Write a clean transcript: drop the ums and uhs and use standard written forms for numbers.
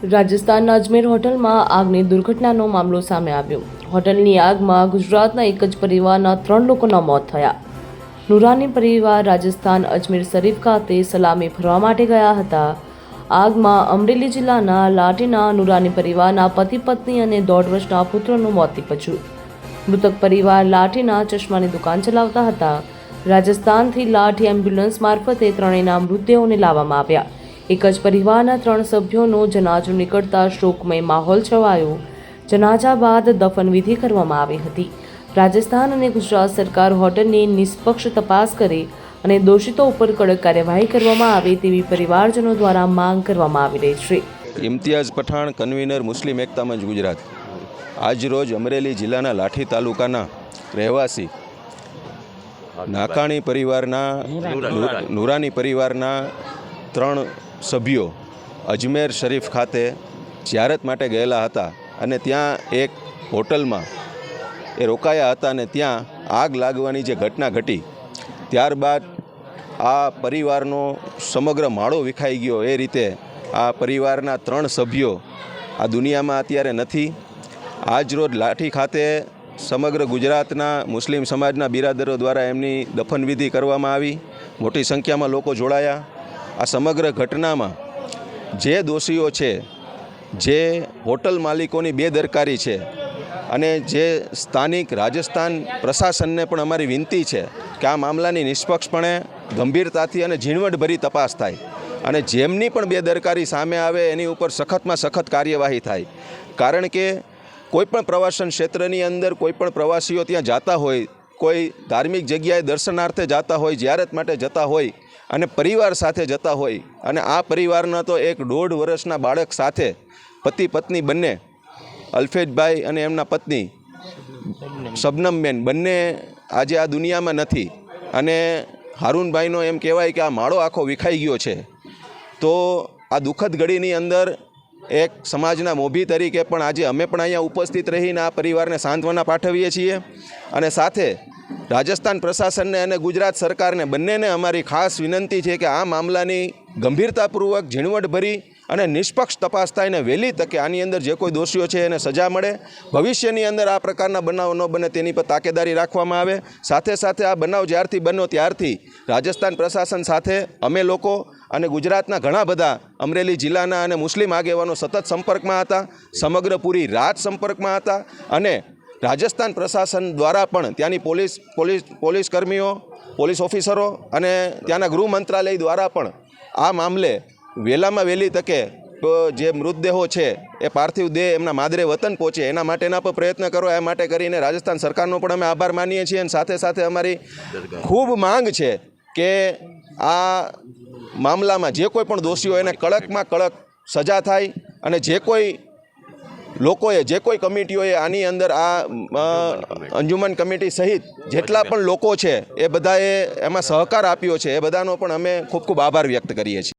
રાજસ્થાનના અજમેર હોટલમાં આગની દુર્ઘટનાનો મામલો સામે આવ્યો। હોટલની આગમાં ગુજરાતના એક જ પરિવારના 3 લોકોના મોત થયા। નુરાની પરિવાર રાજસ્થાન અજમેર શરીફ ખાતે સલામી ભરવા માટે ગયા હતા। આગમાં અમરેલી જિલ્લાના લાઠીના નુરાની પરિવારના પતિ પત્ની અને 1.5 વર્ષના પુત્રનું મોત નીપજ્યું। મૃતક પરિવાર લાઠીના ચશ્માની દુકાન ચલાવતા હતા। રાજસ્થાનથી લાઠી એમ્બ્યુલન્સ મારફતે ત્રણેયના મૃતદેહોને લાવવામાં આવ્યા। એક જ પરિવારના 3 સભ્યોનો જનાજો નીકળતા શોકમય માહોલ છવાયો। જનાજા બાદ દફન વિધિ કરવામાં આવી હતી। રાજસ્થાન અને ગુજરાત સરકાર હોટલની નિષ્પક્ષ તપાસ કરે અને દોષિતો ઉપર કડક કાર્યવાહી કરવામાં આવે તેવી પરિવારજનો દ્વારા માંગ કરવામાં આવી રહી છે। ઇમ્તિયાઝ પઠાણ, કન્વીનર મુસ્લિમ એકતા મંચ ગુજરાત। આજ રોજ અમરેલી જિલ્લાના લાઠી તાલુકાના રહેવાસી નાકાણી પરિવારના નુરાની પરિવારના 3 સભ્યો અજમેર શરીફ ખાતે ઝિયારત માટે ગયેલા હતા અને ત્યાં એક હોટલમાં એ રોકાયા હતા અને ત્યાં આગ લાગવાની જે ઘટના ઘટી ત્યારબાદ આ પરિવારનો સમગ્ર માળો વિખાઈ ગયો। એ રીતે આ પરિવારના 3 સભ્યો આ દુનિયામાં અત્યારે નથી। આજ રોજ લાઠી ખાતે સમગ્ર ગુજરાતના મુસ્લિમ સમાજના બિરાદરો દ્વારા એમની દફનવિધિ કરવામાં આવી। મોટી સંખ્યામાં લોકો જોડાયા। આ સમગ્ર ઘટનામાં જે દોષીઓ છે, જે હોટલ માલિકોની બેદરકારી છે અને જે સ્થાનિક રાજસ્થાન પ્રશાસનને પણ અમારી વિનંતી છે કે આ મામલાની નિષ્પક્ષપણે ગંભીરતાથી અને ઝીણવટભરી તપાસ થાય અને જેમની પણ બેદરકારી સામે આવે એની ઉપર સખતમાં સખત કાર્યવાહી થાય। કારણ કે કોઈપણ પ્રવાસન ક્ષેત્રની અંદર કોઈપણ પ્રવાસીઓ ત્યાં જતા હોય, કોઈ ધાર્મિક જગ્યાએ દર્શનાર્થે જતા હોય, ઝિયારત માટે જતા હોય અને પરિવાર સાથે જતા હોય અને આ પરિવારના તો એક 1.5 વર્ષના બાળક સાથે પતિ પત્ની બંને અલ્ફેજભાઈ અને એમના પત્ની શબનમબેન બંને આજે આ દુનિયામાં નથી અને હારૂનભાઈનો એમ કહેવાય કે આ માળો આખો વિખાઈ ગયો છે। તો આ દુઃખદ ઘડીની અંદર એક સમાજના મોભી તરીકે પણ આજે અમે પણ અહીંયા ઉપસ્થિત રહીને આ પરિવારને સાંત્વના પાઠવીએ છીએ અને સાથે રાજસ્થાન પ્રશાસનને અને ગુજરાત સરકારને બંનેને અમારી ખાસ વિનંતી છે કે આ મામલાની ગંભીરતાપૂર્વક ઝીણવટભરી અને નિષ્પક્ષ તપાસ થાય ને વહેલી તકે આની અંદર જે કોઈ દોષીઓ છે એને સજા મળે। ભવિષ્યની અંદર આ પ્રકારના બનાવ ન બને તેની પર તાકેદારી રાખવામાં આવે। સાથે સાથે આ બનાવ જ્યારથી બન્યો ત્યારથી રાજસ્થાન પ્રશાસન સાથે અમે લોકો અને ગુજરાતના ઘણા બધા અમરેલી જિલ્લાના અને મુસ્લિમ આગેવાનો સતત સંપર્કમાં હતા। સમગ્ર પૂરી રાત સંપર્કમાં હતા અને રાજસ્થાન પ્રશાસન દ્વારા પણ ત્યાંની પોલીસ કર્મીઓ, પોલીસ ઓફિસરો અને ત્યાંના ગૃહ મંત્રાલય દ્વારા પણ આ મામલે વહેલામાં વહેલી તકે જે મૃતદેહો છે એ પાર્થિવ દેહ એમના માદરે વતન પહોંચે એના માટેના પણ પ્રયત્ન કરો। એ માટે કરીને રાજસ્થાન સરકારનો પણ અમે આભાર માનીએ છીએ અને સાથે સાથે અમારી ખૂબ માંગ છે કે આ મામલામાં જે કોઈ પણ દોષીઓ એને કડકમાં કડક સજા થાય અને જે કોઈ લોકોએ, જે કોઈ કમિટીઓએ આની અંદર આ અંજુમન કમિટી સહિત જેટલા પણ લોકો છે એ બધાએ એમાં સહકાર આપ્યો છે એ બધાનો પણ અમે ખૂબ ખૂબ આભાર વ્યક્ત કરીએ છીએ।